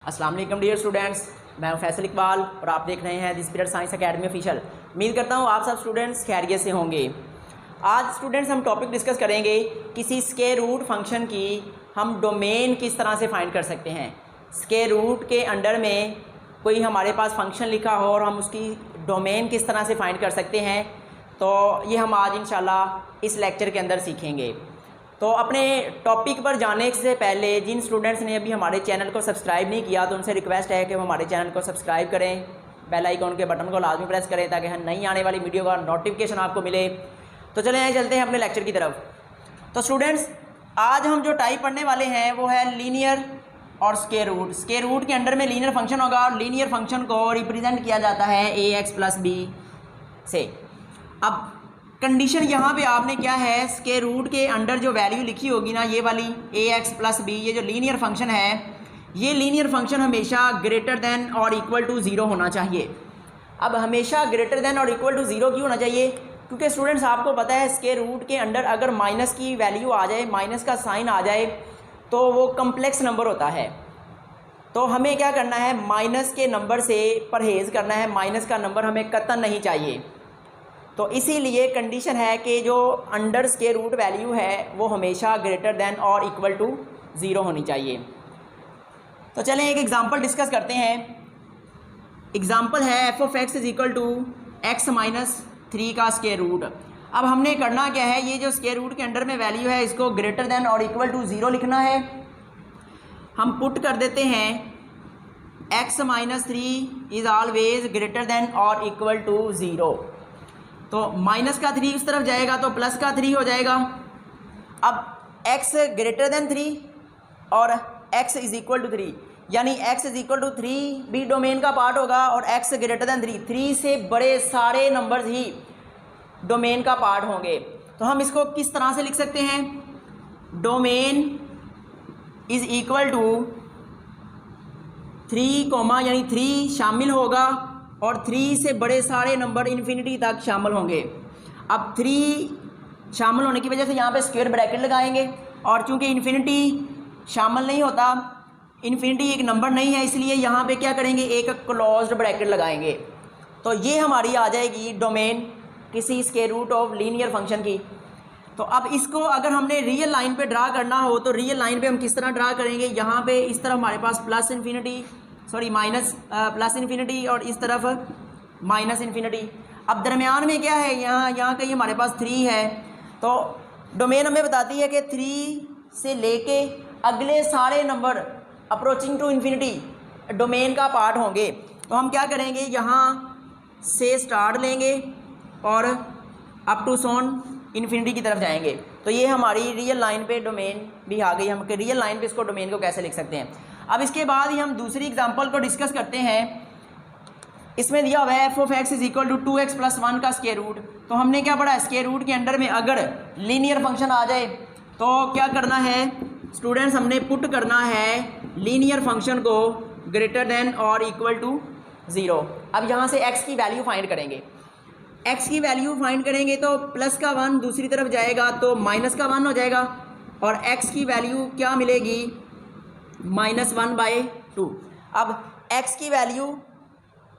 अस्सलाम वालेकुम dear students, मैं हूं फैसल इकबाल और आप देख रहे हैं the spirit science academy official. उम्मीद करता हूं आप सब स्टूडेंट्स खैरियत से होंगे। आज स्टूडेंट्स हम टॉपिक डिस्कस करेंगे किसी स्क्वायर रूट फंक्शन की हम डोमेन किस तरह से फाइंड कर सकते हैं। स्क्वायर रूट के अंडर में कोई हमारे पास फंक्शन लिखा हो और हम उसकी डोमेन किस तरह से फाइंड कर सकते हैं, तो ये हम आज इंशाल्लाह इस लेक्चर के अंदर सीखेंगे। तो अपने टॉपिक पर जाने से पहले जिन स्टूडेंट्स ने अभी हमारे चैनल को सब्सक्राइब नहीं किया तो उनसे रिक्वेस्ट है कि वो हमारे चैनल को सब्सक्राइब करें, बेल आइकॉन के बटन को लाजमी प्रेस करें ताकि हम नई आने वाली वीडियो का नोटिफिकेशन आपको मिले। तो चले आए चलते हैं अपने लेक्चर की तरफ। तो स्टूडेंट्स, आज हम जो टाइप पढ़ने वाले हैं वो है लीनियर और स्क्वायर रूट। स्क्वायर रूट के अंडर में लीनियर फंक्शन होगा और लीनियर फंक्शन को रिप्रेजेंट किया जाता है ax प्लस बी से। अब कंडीशन यहाँ पे आपने क्या है, स्क्वायर रूट के अंडर जो वैल्यू लिखी होगी ना, ये वाली ax प्लस बी, ये जो लीनियर फंक्शन है, ये लीनियर फंक्शन हमेशा ग्रेटर देन और इक्वल टू ज़ीरो होना चाहिए। अब हमेशा ग्रेटर देन और इक्वल टू ज़ीरो क्यों होना चाहिए? क्योंकि स्टूडेंट्स आपको पता है स्क्वायर रूट के अंडर अगर माइनस की वैल्यू आ जाए, माइनस का साइन आ जाए, तो वो कम्प्लेक्स नंबर होता है। तो हमें क्या करना है, माइनस के नंबर से परहेज़ करना है। माइनस का नंबर हमें कतई नहीं चाहिए। तो इसीलिए कंडीशन है कि जो अंडर स्क्वायर रूट वैल्यू है वो हमेशा ग्रेटर देन और इक्वल टू ज़ीरो होनी चाहिए। तो चलें एक एग्जांपल डिस्कस करते हैं। एग्जांपल है F of X is equal to X minus 3 का स्क्वायर रूट। अब हमने करना क्या है, ये जो स्क्वायर रूट के अंडर में वैल्यू है इसको ग्रेटर देन और इक्वल टू ज़ीरो लिखना है। हम पुट कर देते हैं x minus 3 is always greater than और इक्वल टू ज़ीरो। तो माइनस का 3 इस तरफ जाएगा तो प्लस का 3 हो जाएगा। अब x ग्रेटर देन 3 और x इज इक्वल टू 3, यानी x इज इक्वल टू 3 भी डोमेन का पार्ट होगा और x ग्रेटर देन 3 से बड़े सारे नंबर्स ही डोमेन का पार्ट होंगे। तो हम इसको किस तरह से लिख सकते हैं, डोमेन इज इक्वल टू 3 यानी 3 शामिल होगा और 3 से बड़े सारे नंबर इन्फिनिटी तक शामिल होंगे। अब 3 शामिल होने की वजह से यहाँ पे स्क्वायर ब्रैकेट लगाएंगे और चूंकि इन्फिनिटी शामिल नहीं होता, इन्फिनिटी एक नंबर नहीं है, इसलिए यहाँ पे क्या करेंगे, एक क्लोज्ड ब्रैकेट लगाएंगे। तो ये हमारी आ जाएगी डोमेन किसी square root of linear function की। तो अब इसको अगर हमने रियल लाइन पे ड्रा करना हो तो रियल लाइन पे हम किस तरह ड्रा करेंगे, यहाँ पे इस तरफ हमारे पास माइनस प्लस इन्फिनिटी और इस तरफ माइनस इन्फिनिटी। अब दरमियान में क्या है, यहाँ कहीं हमारे पास 3 है। तो डोमेन हमें बताती है कि 3 से लेके अगले सारे number approaching to infinity domain का पार्ट होंगे। तो हम क्या करेंगे, यहाँ से स्टार्ट लेंगे और अप टू सोन इन्फिनिटी की तरफ जाएंगे। तो ये हमारी रियल लाइन पे डोमेन भी आ गई। हम रियल लाइन पे इसको डोमेन को कैसे लिख सकते हैं। अब इसके बाद ही हम दूसरी एग्जांपल को डिस्कस करते हैं। इसमें दिया हुआ है F of X is equal to 2x plus 1 का स्क्वायर रूट। तो हमने क्या पढ़ा, स्क्वायर रूट के अंडर में अगर लीनियर फंक्शन आ जाए तो क्या करना है स्टूडेंट्स, हमने पुट करना है लीनियर फंक्शन को ग्रेटर देन और इक्वल टू ज़ीरो। अब यहाँ से x की वैल्यू फाइंड करेंगे। x की वैल्यू फाइंड करेंगे तो प्लस का 1 दूसरी तरफ जाएगा तो माइनस का 1 हो जाएगा और x की वैल्यू क्या मिलेगी, -1/2। अब x की वैल्यू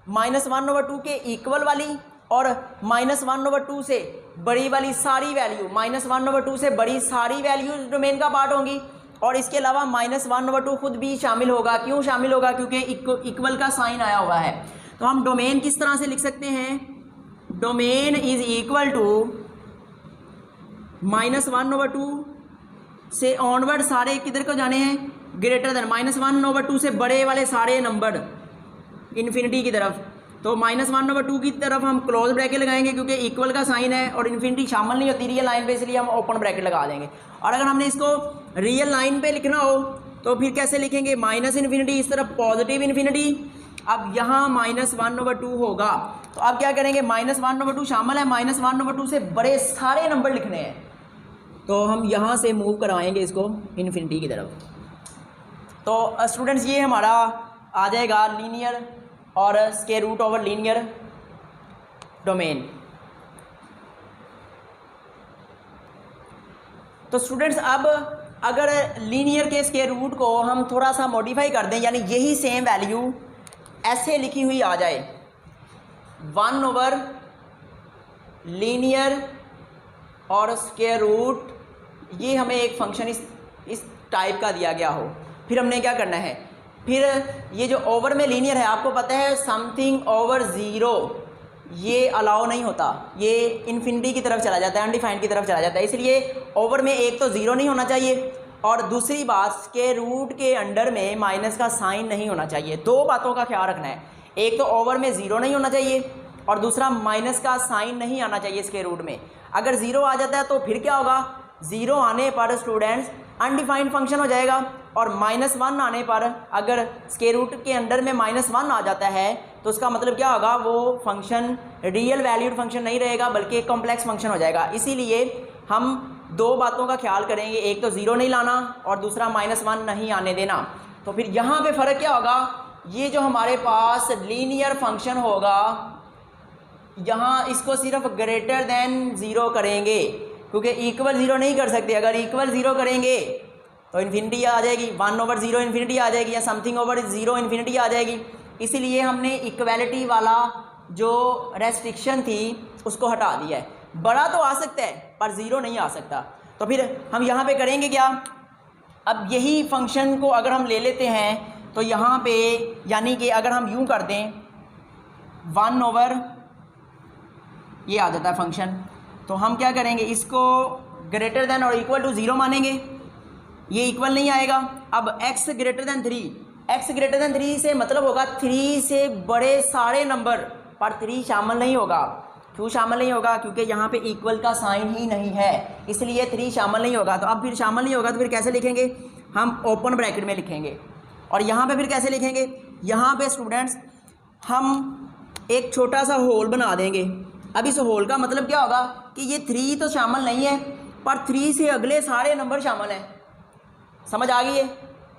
-1/2 के इक्वल वाली और -1/2 से बड़ी वाली सारी वैल्यू, -1/2 से बड़ी सारी वैल्यूज डोमेन का पार्ट होंगी और इसके अलावा -1/2 खुद भी शामिल होगा। क्यों शामिल होगा, क्योंकि इक्वल का साइन आया हुआ है। तो हम डोमेन किस तरह से लिख सकते हैं, डोमेन इज इक्वल टू -1/2 से ऑनवर्ड सारे किधर को जाने हैं, ग्रेटर देन -1/2 से बड़े वाले सारे नंबर इन्फिनिटी की तरफ। तो -1/2 की तरफ हम क्लोज ब्रैकेट लगाएंगे क्योंकि इक्वल का साइन है और इन्फिनिटी शामिल नहीं होती रियल लाइन पे, इसलिए हम ओपन ब्रैकेट लगा देंगे। और अगर हमने इसको रियल लाइन पे लिखना हो तो फिर कैसे लिखेंगे, माइनस इन्फिनिटी इस तरफ पॉजिटिव इन्फिनिटी। अब यहाँ -1/2 होगा तो अब क्या करेंगे, -1/2 शामिल है, -1/2 से बड़े सारे नंबर लिखने हैं तो हम यहाँ से मूव करवाएंगे इसको इन्फिनिटी की तरफ। तो स्टूडेंट्स, ये हमारा आ जाएगा लीनियर और square root over linear domain. तो स्टूडेंट्स, अब अगर लीनियर के स्क्वायर रूट को हम थोड़ा सा मॉडिफाई कर दें, यानी यही सेम वैल्यू ऐसे लिखी हुई आ जाए, 1 ओवर लीनियर और स्क्वायर रूट, ये हमें एक फंक्शन इस टाइप का दिया गया हो, फिर हमने क्या करना है, फिर ये जो ओवर में लीनियर है, आपको पता है समथिंग ओवर ज़ीरो ये अलाउ नहीं होता, ये इन्फिनिटी की तरफ चला जाता है, अनडिफाइंड की तरफ चला जाता है। इसलिए ओवर में एक तो ज़ीरो नहीं होना चाहिए, और दूसरी बात स्क्वायर रूट के अंडर में माइनस का साइन नहीं होना चाहिए। दो बातों का ख्याल रखना है, एक तो ओवर में ज़ीरो नहीं होना चाहिए और दूसरा माइनस का साइन नहीं आना चाहिए स्क्वायर रूट में। अगर ज़ीरो आ जाता है तो फिर क्या होगा, ज़ीरो आने पर स्टूडेंट्स अनडिफाइंड फंक्शन हो जाएगा, और -1 आने पर अगर स्क्वायर रूट के अंडर में -1 आ जाता है तो उसका मतलब क्या होगा, वो फंक्शन रियल वैल्यूड फंक्शन नहीं रहेगा बल्कि एक कॉम्प्लेक्स फंक्शन हो जाएगा। इसीलिए हम दो बातों का ख्याल करेंगे, एक तो ज़ीरो नहीं लाना और दूसरा -1 नहीं आने देना। तो फिर यहाँ पे फ़र्क क्या होगा, ये जो हमारे पास लीनियर फंक्शन होगा यहाँ इसको सिर्फ ग्रेटर देन ज़ीरो करेंगे, क्योंकि इक्वल ज़ीरो नहीं कर सकते। अगर इक्वल ज़ीरो करेंगे तो इन्फिनिटी आ जाएगी, 1 ओवर ज़ीरो इन्फिनिटी आ जाएगी, या समथिंग ओवर ज़ीरो इन्फिनिटी आ जाएगी। इसीलिए हमने इक्वालिटी वाला जो रेस्ट्रिक्शन थी उसको हटा दिया है। बड़ा तो आ सकता है पर ज़ीरो नहीं आ सकता। तो फिर हम यहाँ पे करेंगे क्या, अब यही फंक्शन को अगर हम ले लेते हैं तो यहाँ पे यानी कि अगर हम यूँ कर दें 1 ओवर ये आ जाता है फंक्शन, तो हम क्या करेंगे, इसको ग्रेटर देन और इक्वल टू ज़ीरो मानेंगे, ये इक्वल नहीं आएगा। अब x greater than 3, x greater than 3 से मतलब होगा 3 से बड़े सारे नंबर, पर 3 शामिल नहीं होगा। क्यों शामिल नहीं होगा, क्योंकि यहाँ पे इक्वल का साइन ही नहीं है, इसलिए 3 शामिल नहीं होगा। तो अब फिर शामिल नहीं होगा तो फिर कैसे लिखेंगे, हम ओपन ब्रैकेट में लिखेंगे। और यहाँ पे फिर कैसे लिखेंगे, यहाँ पे स्टूडेंट्स हम एक छोटा सा होल बना देंगे। अब इस होल का मतलब क्या होगा कि ये 3 तो शामिल नहीं है पर 3 से अगले सारे नंबर शामिल हैं। समझ आ गई है,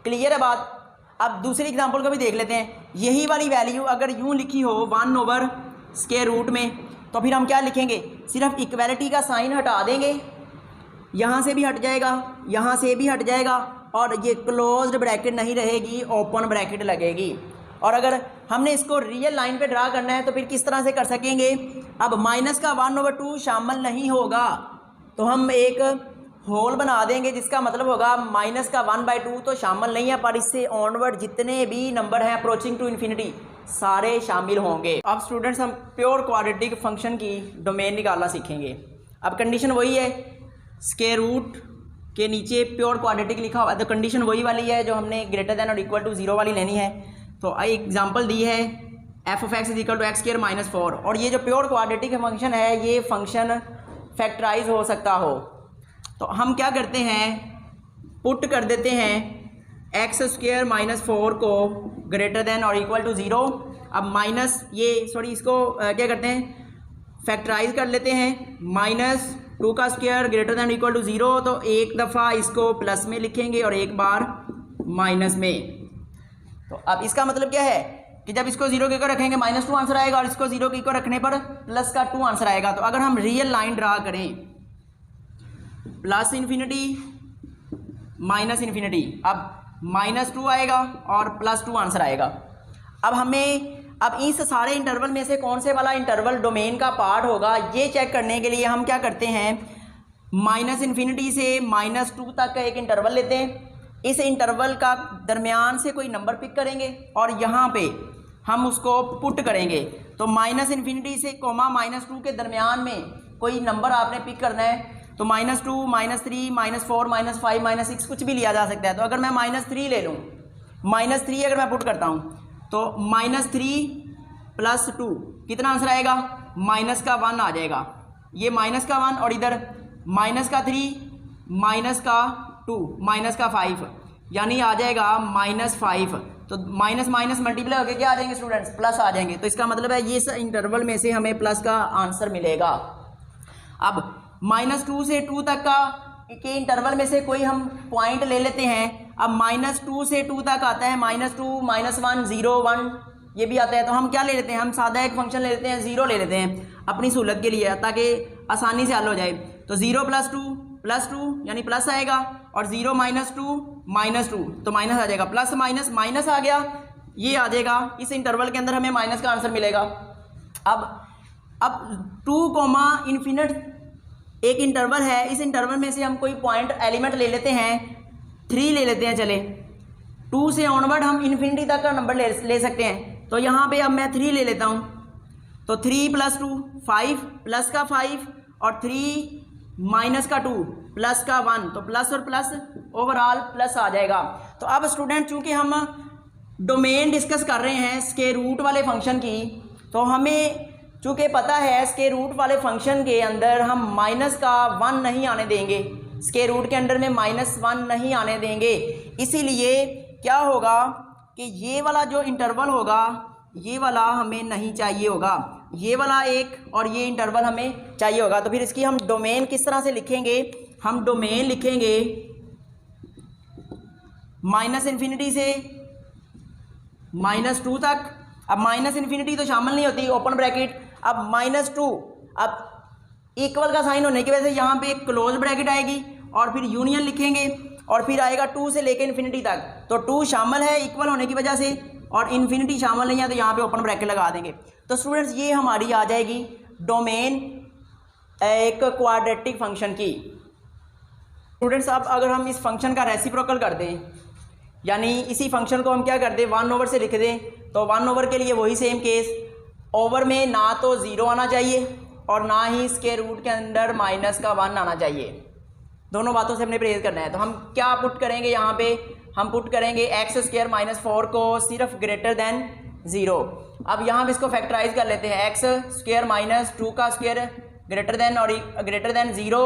क्लियर है बात। अब दूसरी एग्जांपल को भी देख लेते हैं। यही वाली वैल्यू अगर यूँ लिखी हो 1 ओवर स्क्वायर रूट में, तो फिर हम क्या लिखेंगे, सिर्फ इक्वालिटी का साइन हटा देंगे, यहाँ से भी हट जाएगा, यहाँ से भी हट जाएगा, और ये क्लोज्ड ब्रैकेट नहीं रहेगी, ओपन ब्रैकेट लगेगी। और अगर हमने इसको रियल लाइन पे ड्रा करना है तो फिर किस तरह से कर सकेंगे, अब माइनस का 1/2 शामिल नहीं होगा तो हम एक होल बना देंगे, जिसका मतलब होगा माइनस का 1/2 तो शामिल नहीं है, पर इससे ऑनवर्ड जितने भी नंबर हैं अप्रोचिंग टू इन्फिनिटी सारे शामिल होंगे। अब स्टूडेंट्स हम प्योर क्वाड्रेटिक फंक्शन की डोमेन निकालना सीखेंगे। अब कंडीशन वही है, स्क्वायर रूट के नीचे प्योर क्वाड्रेटिक लिखा हुआ है, तो कंडीशन वही वाली है जो हमने ग्रेटर देन और इक्वल टू ज़ीरो वाली लेनी है। तो एग्जांपल दी है f(x) = x² - 4, और ये जो प्योर क्वाड्रेटिक फंक्शन है ये फंक्शन फैक्टराइज हो सकता हो। तो हम क्या करते हैं, पुट कर देते हैं x² - 4 को ग्रेटर देन और इक्वल टू ज़ीरो। अब माइनस इसको क्या करते हैं, फैक्टराइज कर लेते हैं, -2 का square greater than equal to zero. तो एक दफ़ा इसको प्लस में लिखेंगे और एक बार माइनस में। तो अब इसका मतलब क्या है कि जब इसको 0 के ऊपर रखेंगे -2 आंसर आएगा, और इसको 0 के ऊपर रखने पर +2 आंसर आएगा। तो अगर हम रियल लाइन ड्रा करें, प्लस इन्फिनिटी माइनस इन्फिनिटी, अब -2 आएगा और +2 आंसर आएगा। अब अब इस सारे इंटरवल में से कौन से वाला इंटरवल डोमेन का पार्ट होगा ये चेक करने के लिए हम क्या करते हैं, -इन्फिनिटी से -2 तक का एक इंटरवल लेते हैं। इस इंटरवल का दरमियान से कोई नंबर पिक करेंगे और यहाँ पे हम उसको पुट करेंगे। तो -इन्फिनिटी से -2 के दरमियान में कोई नंबर आपने पिक करना है, तो -2 -3 -4 -5 -6 कुछ भी लिया जा सकता है। तो अगर मैं -3 ले लूँ, -3 अगर मैं पुट करता हूँ तो -3 + 2 कितना आंसर आएगा, -1 आ जाएगा। ये -1 और इधर -3 -2 -5 यानी आ जाएगा -5। तो माइनस मल्टीप्लाई होकर क्या आ जाएंगे स्टूडेंट्स, प्लस आ जाएंगे। तो इसका मतलब है ये इस इंटरवल में से हमें प्लस का आंसर मिलेगा। अब -2 से 2 तक के इंटरवल में से कोई हम पॉइंट ले लेते हैं। अब -2 से 2 तक आता है, -2 -1 0 1 ये भी आता है। तो हम क्या ले लेते हैं, हम सादा एक फंक्शन ले लेते हैं, 0 ले लेते हैं अपनी सहूलत के लिए ताकि आसानी से हल हो जाए। तो 0 + 2 +2 यानी प्लस आएगा, और 0 -2 तो माइनस आ जाएगा, प्लस माइनस माइनस आ गया, ये आ जाएगा, इस इंटरवल के अंदर हमें माइनस का आंसर मिलेगा। अब 2 कॉमा इन्फिनिट एक इंटरवल है, इस इंटरवल में से हम कोई पॉइंट एलिमेंट ले लेते हैं, 3 ले लेते हैं, चले 2 से ऑनवर्ड हम इन्फिनिटी तक का नंबर ले सकते हैं। तो यहाँ पे अब मैं 3 ले लेता हूँ, तो 3 + 2 5 प्लस का 5 और 3 माइनस का 2 प्लस का 1, तो प्लस और प्लस ओवरऑल प्लस आ जाएगा। तो अब स्टूडेंट चूँकि हम डोमेन डिस्कस कर रहे हैं स्क्वायर रूट वाले फंक्शन की, तो हमें चूँकि पता है स्क्वायर रूट वाले फंक्शन के अंदर हम माइनस का 1 नहीं आने देंगे, स्क्वायर रूट के अंदर में -1 नहीं आने देंगे। इसीलिए क्या होगा कि ये वाला जो इंटरवल होगा ये वाला हमें नहीं चाहिए होगा, ये वाला एक और ये इंटरवल हमें चाहिए होगा। तो फिर इसकी हम डोमेन किस तरह से लिखेंगे, हम डोमेन लिखेंगे -∞ से -2 तक। अब -∞ तो शामिल नहीं होती, ओपन ब्रैकेट, अब -2, अब इक्वल का साइन होने की वजह से यहाँ पे एक क्लोज ब्रैकेट आएगी और फिर यूनियन लिखेंगे और फिर आएगा 2 से लेकर इन्फिनिटी तक। तो 2 शामिल है इक्वल होने की वजह से और इन्फिनिटी शामिल नहीं है, तो यहाँ पे ओपन ब्रैकेट लगा देंगे। तो स्टूडेंट्स ये हमारी आ जाएगी डोमेन एक क्वाड्रेटिक फंक्शन की। स्टूडेंट्स अब अगर हम इस फंक्शन का रेसिप्रोकल कर दें, यानी इसी फंक्शन को हम क्या कर दें 1/, से लिख दें, तो 1/, के लिए वही सेम केस, ओवर में ना तो 0 आना चाहिए और ना ही स्क्वायर रूट के अंदर -1 आना चाहिए। दोनों बातों से हमने परहेज करना है। तो हम क्या पुट करेंगे, यहाँ पे हम पुट करेंगे x² - 4 को सिर्फ ग्रेटर दैन 0। अब यहाँ पे इसको फैक्टराइज कर लेते हैं, x² - 2 का स्क्वायर ग्रेटर दैन और ग्रेटर दैन 0,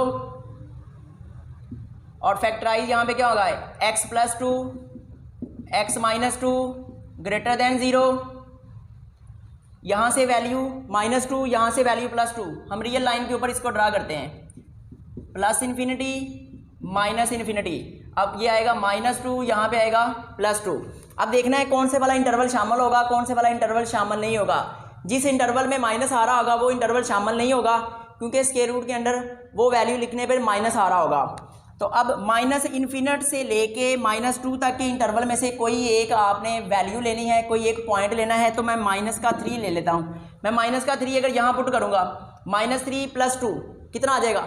और फैक्टराइज यहाँ पे क्या होगा x + 2 x - 2 ग्रेटर दैन 0, यहाँ से वैल्यू -2, यहाँ से वैल्यू +2। हम रियल लाइन के ऊपर इसको ड्रा करते हैं, +∞ -∞। अब ये आएगा -2, यहाँ पे आएगा +2। अब देखना है कौन से वाला इंटरवल शामिल होगा, कौन से वाला इंटरवल शामिल नहीं होगा। जिस इंटरवल में माइनस आ रहा होगा वो इंटरवल शामिल नहीं होगा, क्योंकि स्क्वायर रूट के अंदर वो वैल्यू लिखने पर माइनस आ रहा होगा। तो अब -∞ से लेके -2 तक के इंटरवल में से कोई एक आपने वैल्यू लेनी है, कोई एक पॉइंट लेना है। तो मैं -3 ले लेता हूँ। मैं -3 अगर यहाँ पुट करूँगा, -3 + 2 कितना आ जाएगा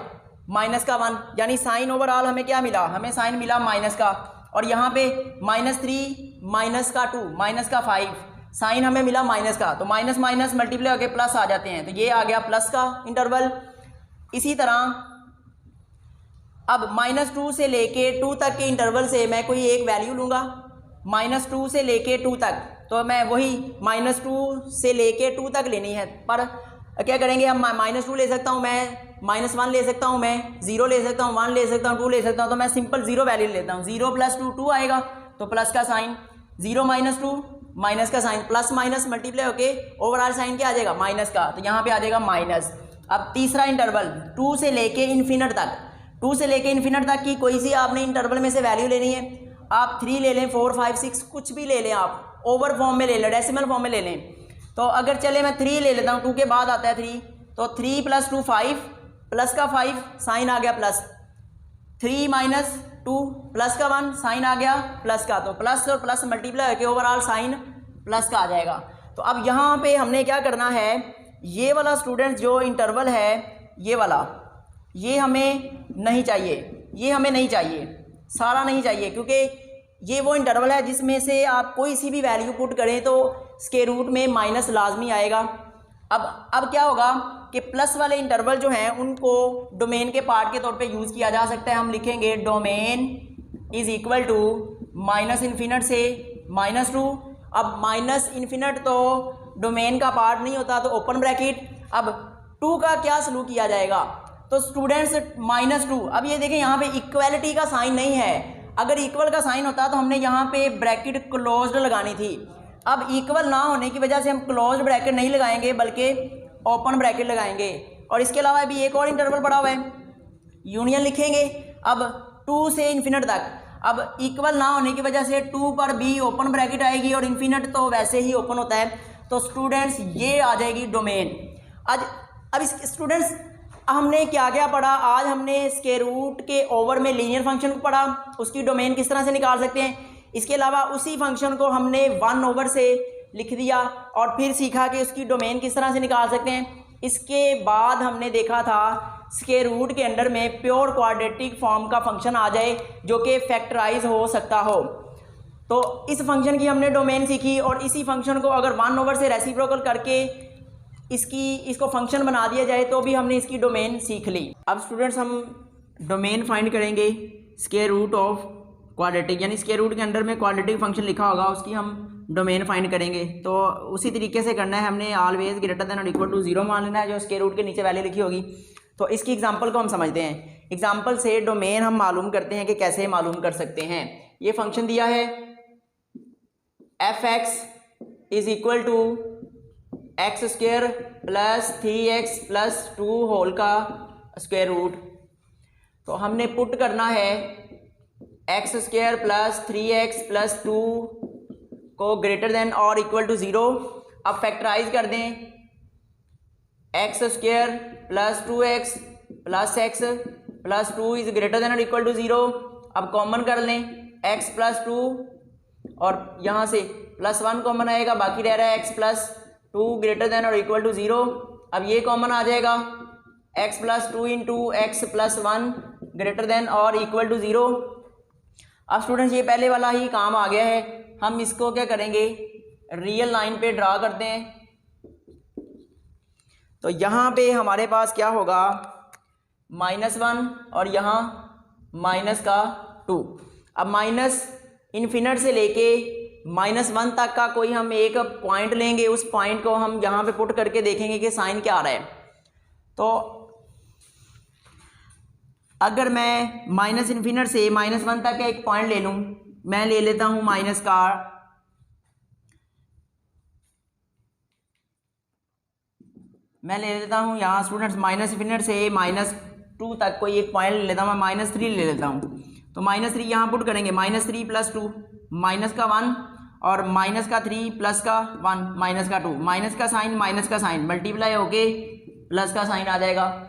-1, यानी साइन ओवरऑल हमें क्या मिला, हमें साइन मिला माइनस का। और यहाँ पे -3 -2 -5 साइन हमें मिला माइनस का, तो माइनस माइनस मल्टीप्लाई होकर प्लस आ जाते हैं, तो ये आ गया प्लस का इंटरवल। इसी तरह अब -2 से लेके 2 तक के इंटरवल से मैं कोई एक वैल्यू लूँगा, -2 से लेके 2 तक, तो मैं वही -2 से लेके 2 तक लेनी है। पर क्या करेंगे हम, -2 ले सकता हूँ मैं, -1 ले सकता हूँ मैं, 0 ले सकता हूँ, 1 ले सकता हूँ, 2 ले सकता हूँ। तो मैं सिंपल 0 वैल्यू लेता हूँ, 0 + 2 2 आएगा, तो प्लस का साइन, 0 - 2 माइनस का साइन, प्लस माइनस मल्टीप्लाई होके ओवरऑल साइन क्या आ जाएगा माइनस का, तो यहाँ पे आ जाएगा माइनस। अब तीसरा इंटरवल 2 से लेके इन्फिनिट तक, 2 से लेके इन्फिनिट तक की कोई सी आपने इंटरवल में से वैल्यू लेनी है। आप 3 ले लें, 4 5 6 कुछ भी ले लें, आप ओवर फॉर्म में ले लें, डेसिमल फॉर्म में ले लें। तो अगर चले मैं 3 ले लेता हूँ, 2 के बाद आता है 3, तो 3 + 2 5, प्लस का 5 साइन आ गया प्लस, 3 - 2 प्लस का 1 साइन आ गया प्लस का, तो प्लस और प्लस मल्टीप्लाई होकर ओवरऑल साइन प्लस का आ जाएगा। तो अब यहाँ पे हमने क्या करना है, ये वाला स्टूडेंट जो इंटरवल है ये वाला, ये हमें नहीं चाहिए, ये हमें नहीं चाहिए, सारा नहीं चाहिए, क्योंकि ये वो इंटरवल है जिसमें से आप कोई सी भी वैल्यू पुट करें तो स्क्वायर रूट में माइनस लाजमी आएगा। अब क्या होगा कि प्लस वाले इंटरवल जो हैं उनको डोमेन के पार्ट के तौर पे यूज़ किया जा सकता है। हम लिखेंगे डोमेन इज़ इक्वल टू -∞ से -2। अब -∞ तो डोमेन का पार्ट नहीं होता, तो ओपन ब्रैकेट। अब 2 का क्या सलूक किया जाएगा, तो स्टूडेंट्स -2। अब ये देखें यहाँ पे इक्वलिटी का साइन नहीं है, अगर इक्वल का साइन होता तो हमने यहाँ पे ब्रैकेट क्लोज्ड लगानी थी। अब इक्वल ना होने की वजह से हम क्लोज्ड ब्रैकेट नहीं लगाएंगे बल्कि ओपन ब्रैकेट लगाएंगे। और इसके अलावा अभी एक और इंटरवल पड़ा हुआ है, यूनियन लिखेंगे। अब 2 से इन्फिनिट तक, अब इक्वल ना होने की वजह से 2 पर भी ओपन ब्रैकेट आएगी और इन्फिनिट तो वैसे ही ओपन होता है, तो स्टूडेंट्स ये आ जाएगी डोमेन। अब इस स्टूडेंट्स हमने क्या क्या पढ़ा? आज हमने स्क्वायर रूट के ओवर में लीनियर फंक्शन को पढ़ा, उसकी डोमेन किस तरह से निकाल सकते हैं। इसके अलावा उसी फंक्शन को हमने 1/, से लिख दिया और फिर सीखा कि उसकी डोमेन किस तरह से निकाल सकते हैं। इसके बाद हमने देखा था स्क्वायर रूट के अंडर में प्योर क्वाड्रेटिक फॉर्म का फंक्शन आ जाए जो कि फैक्टराइज हो सकता हो। तो इस फंक्शन की हमने डोमेन सीखी और इसी फंक्शन को अगर 1/, से रेसिप्रोकल करके इसको फंक्शन बना दिया जाए तो भी हमने इसकी डोमेन सीख ली। अब स्टूडेंट्स हम डोमेन फाइंड करेंगे स्क्वायर रूट ऑफ क्वाड्रेटिक, यानी स्क्वायर रूट के अंडर में क्वाड्रेटिक फंक्शन लिखा होगा उसकी हम डोमेन फाइंड करेंगे। तो उसी तरीके से करना है, हमने ऑलवेज ग्रेटर देन और इक्वल टू 0 मान लेना है जो स्क्वायर रूट के नीचे वैल्यू लिखी होगी। तो इसकी एग्जांपल को हम समझते हैं। एग्जांपल से डोमेन हम मालूम करते हैं कि कैसे मालूम कर सकते हैं। ये फंक्शन दिया है f(x) is equal to x² plus 3x plus 2 whole का स्क्वायर रूट। तो हमने पुट करना है x² प्लस 3x प्लस 2 को ग्रेटर देन और इक्वल टू 0। अब फैक्टराइज कर दें, x² plus 2x plus x plus 2 is greater than और इक्वल टू 0। अब कॉमन कर लें x प्लस 2 और यहाँ से प्लस 1 कॉमन आएगा, बाकी रह रहा है x प्लस 2 ग्रेटर देन और इक्वल टू 0। अब ये कॉमन आ जाएगा x plus 2 into x plus 1 greater than और इक्वल टू 0। अब स्टूडेंट्स ये पहले वाला ही काम आ गया है, हम इसको क्या करेंगे, रियल लाइन पे ड्रा करते हैं। तो यहाँ पे हमारे पास क्या होगा, -1 और यहाँ -2। अब माइनस इन्फिनिट से लेके -1 तक का कोई हम एक पॉइंट लेंगे, उस पॉइंट को हम यहाँ पे पुट करके देखेंगे कि साइन क्या आ रहा है। तो अगर मैं -इन्फिनिट से -1 तक का एक पॉइंट ले लूँ, मैं ले लेता हूँ यहाँ स्टूडेंट्स -इन्फिनिट से -2 तक कोई एक पॉइंट ले लेता हूँ, मैं -3 ले लेता हूँ। तो -3 यहाँ पुट करेंगे, -3 प्लस 2 माइनस का 1 और -3 प्लस का 1 -2, माइनस का साइन मल्टीप्लाई होके प्लस का साइन आ जाएगा।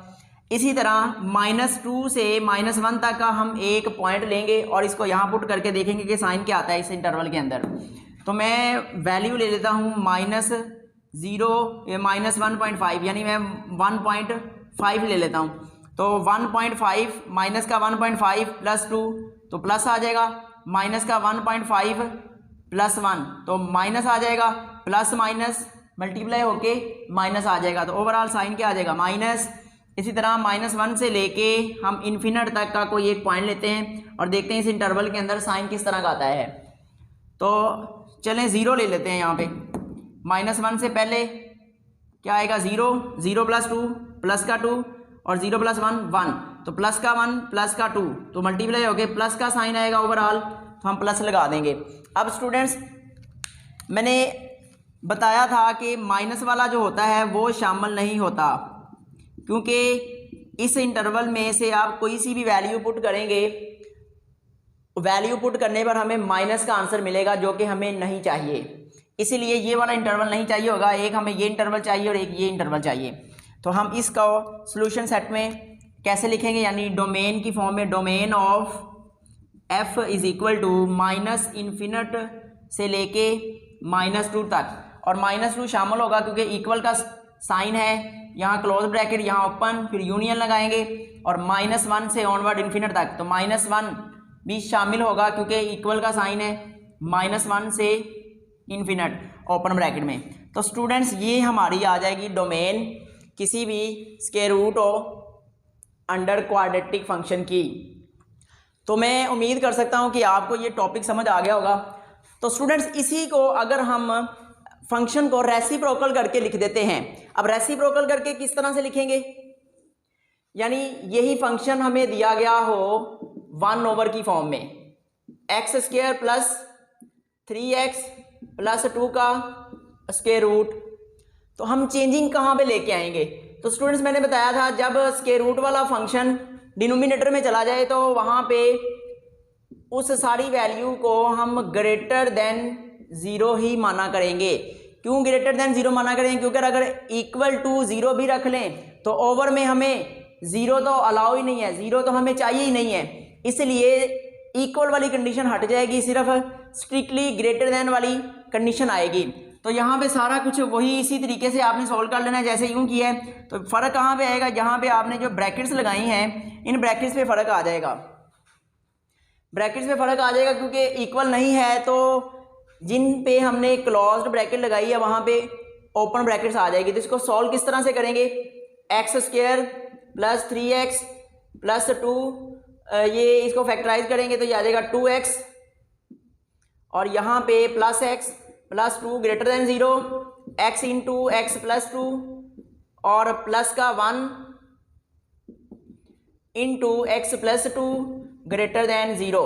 इसी तरह -2 से -1 तक का हम एक पॉइंट लेंगे और इसको यहाँ पुट करके देखेंगे कि साइन क्या आता है इस इंटरवल के अंदर। तो मैं वैल्यू ले लेता हूँ -0 -1.5, यानी मैं 1.5 ले लेता हूँ। तो 1.5 माइनस का 1.5 प्लस 2 तो प्लस आ जाएगा, माइनस का 1.5 प्लस 1 तो माइनस आ जाएगा, प्लस माइनस मल्टीप्लाई होके माइनस आ जाएगा। तो ओवरऑल साइन क्या आ जाएगा, माइनस। इसी तरह -1 से लेके हम इन्फिनिट तक का कोई एक पॉइंट लेते हैं और देखते हैं इस इंटरवल के अंदर साइन किस तरह का आता है। तो चलें 0 ले लेते हैं यहाँ पे। -1 से पहले क्या आएगा, 0 प्लस 2 प्लस का 2 और 0 प्लस 1 1, तो प्लस का 1 प्लस का 2 तो मल्टीप्लाई हो गए, प्लस का साइन आएगा ओवरऑल, तो हम प्लस लगा देंगे। अब स्टूडेंट्स मैंने बताया था कि माइनस वाला जो होता है वो शामिल नहीं होता, क्योंकि इस इंटरवल में से आप कोई सी भी वैल्यू पुट करेंगे, वैल्यू पुट करने पर हमें माइनस का आंसर मिलेगा जो कि हमें नहीं चाहिए। इसीलिए ये वाला इंटरवल नहीं चाहिए होगा, एक हमें ये इंटरवल चाहिए और एक ये इंटरवल चाहिए। तो हम इसका सॉल्यूशन सेट में कैसे लिखेंगे, यानी डोमेन की फॉर्म में, domain of f is equal to -minus infinite से लेके -2 तक, और -2 शामिल होगा क्योंकि इक्वल का साइन है, यहाँ क्लोज ब्रैकेट यहाँ ओपन, फिर यूनियन लगाएंगे, और -1 से ऑनवर्ड इन्फिनिट तक, तो -1 भी शामिल होगा क्योंकि इक्वल का साइन है, -1 से इन्फिनिट ओपन ब्रैकेट में। तो स्टूडेंट्स ये हमारी आ जाएगी डोमेन किसी भी स्क्वायर रूट और अंडर क्वाड्रेटिक फंक्शन की। तो मैं उम्मीद कर सकता हूँ कि आपको ये टॉपिक समझ आ गया होगा। तो स्टूडेंट्स इसी को अगर हम फंक्शन को रेसिप्रोकल करके लिख देते हैं, अब रेसिप्रोकल करके किस तरह से लिखेंगे, यानी यही फंक्शन हमें दिया गया हो 1/, की फॉर्म में, x² प्लस 3x प्लस 2 का स्क्वायर रूट। तो हम चेंजिंग कहाँ पे लेके आएंगे, तो स्टूडेंट्स मैंने बताया था जब स्क्वायर रूट वाला फंक्शन डिनोमिनेटर में चला जाए तो वहाँ पे उस सारी वैल्यू को हम ग्रेटर देन 0 ही माना करेंगे। क्यों ग्रेटर देन 0 माना करेंगे, क्योंकि अगर इक्वल टू 0 भी रख लें तो ओवर में हमें ज़ीरो तो अलाउ ही नहीं है, ज़ीरो तो हमें चाहिए ही नहीं है, इसलिए इक्वल वाली कंडीशन हट जाएगी, सिर्फ स्ट्रिक्टली ग्रेटर देन वाली कंडीशन आएगी। तो यहाँ पे सारा कुछ वही इसी तरीके से आपने सॉल्व कर लेना है जैसे यूँ किया है। तो फ़र्क कहाँ पे आएगा, जहाँ पे आपने जो ब्रैकेट्स लगाई हैं इन ब्रैकेट्स पे फ़र्क आ जाएगा, ब्रैकेट्स पे फ़र्क आ जाएगा क्योंकि इक्वल नहीं है। तो जिन पे हमने क्लोज्ड ब्रैकेट लगाई है वहाँ पे ओपन ब्रैकेट्स आ जाएगी। तो इसको सॉल्व किस तरह से करेंगे, x square plus 3x plus 2, ये इसको फैक्टराइज करेंगे तो ये आ जाएगा 2x, और यहाँ पे plus x plus 2 greater than 0, x into x plus 2 और प्लस का 1 into x plus 2 greater than 0।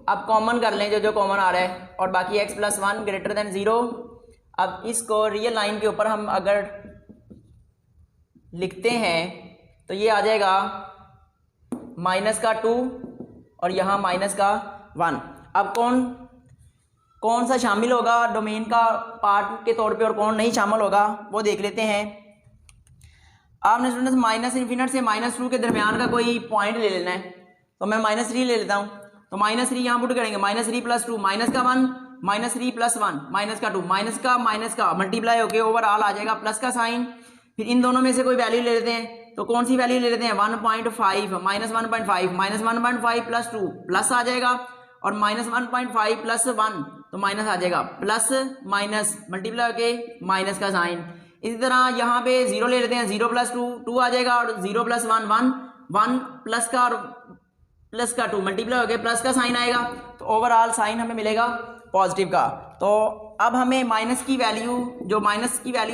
अब कॉमन कर लें जो कॉमन आ रहा है, और बाकी x प्लस 1 ग्रेटर देन 0। अब इसको रियल लाइन के ऊपर हम अगर लिखते हैं तो ये आ जाएगा माइनस का 2 और यहाँ माइनस का 1। अब कौन सा शामिल होगा डोमेन का पार्ट के तौर पे और कौन नहीं शामिल होगा वो देख लेते हैं। आपने स्टूडेंट्स माइनस इन्फिनिट से -2 के दरमियान का कोई पॉइंट ले लेना है। तो मैं -3 ले लेता हूँ, तो -3 यहाँ पुट करेंगे, -3 प्लस 2 माइनस का 1, -3 प्लस 1 माइनस का 2, माइनस का मल्टीप्लाई होके ओवरऑल आ जाएगा प्लस का साइन। फिर इन दोनों में से कोई वैल्यू ले लेते हैं, तो कौन सी वैल्यू ले लेते हैं, 1.5 -1.5 प्लस 2 प्लस आ जाएगा, और -1.5 प्लस 1 तो माइनस आ जाएगा, प्लस माइनस मल्टीप्लाई होके माइनस का साइन। इसी तरह यहाँ पे 0 ले लेते हैं, 0 प्लस 2 आ जाएगा, और 0 प्लस 1 1 प्लस का और प्लस का 2 मल्टीप्लाई होके प्लस का साइन आएगा। तो ओवरऑल साइन हमें मिलेगा पॉजिटिव का। तो अब हमें माइनस की वैल्यू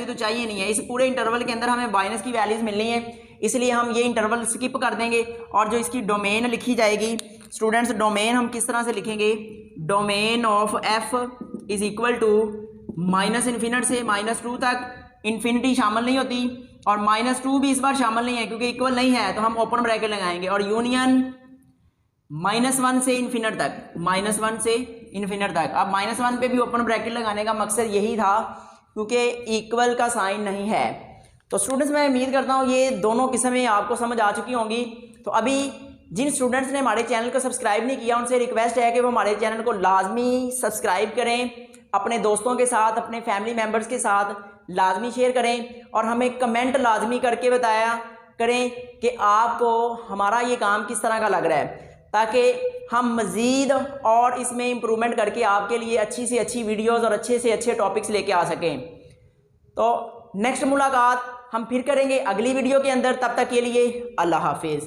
तो चाहिए नहीं है, इस पूरे इंटरवल के अंदर हमें माइनस की वैल्यूज़ मिलनी है, इसलिए हम ये इंटरवल स्किप कर देंगे। और जो इसकी डोमेन लिखी जाएगी स्टूडेंट्स, डोमेन हम किस तरह से लिखेंगे, domain of f is equal to minus infinite से -2 तक, इन्फिनिटी शामिल नहीं होती, और -2 भी इस बार शामिल नहीं है क्योंकि इक्वल नहीं है, तो हम ओपन ब्रैकेट लगाएंगे, और यूनियन -1 से इन्फिनिट तक, -1 से इन्फिनिट तक। अब -1 पे भी ओपन ब्रैकेट लगाने का मकसद यही था क्योंकि इक्वल का साइन नहीं है। तो स्टूडेंट्स मैं उम्मीद करता हूँ ये दोनों किस्में आपको समझ आ चुकी होंगी। तो अभी जिन स्टूडेंट्स ने हमारे चैनल को सब्सक्राइब नहीं किया उनसे रिक्वेस्ट है कि वो हमारे चैनल को लाजमी सब्सक्राइब करें, अपने दोस्तों के साथ, अपने फैमिली मेम्बर्स के साथ लाजमी शेयर करें, और हमें कमेंट लाजमी करके बताया करें कि आपको हमारा ये काम किस तरह का लग रहा है, ताकि हम मज़ीद और इसमें इम्प्रूवमेंट करके आपके लिए अच्छी से अच्छी वीडियोस और अच्छे से अच्छे टॉपिक्स लेके आ सकें। तो नेक्स्ट मुलाकात हम फिर करेंगे अगली वीडियो के अंदर, तब तक के लिए अल्लाह हाफिज़।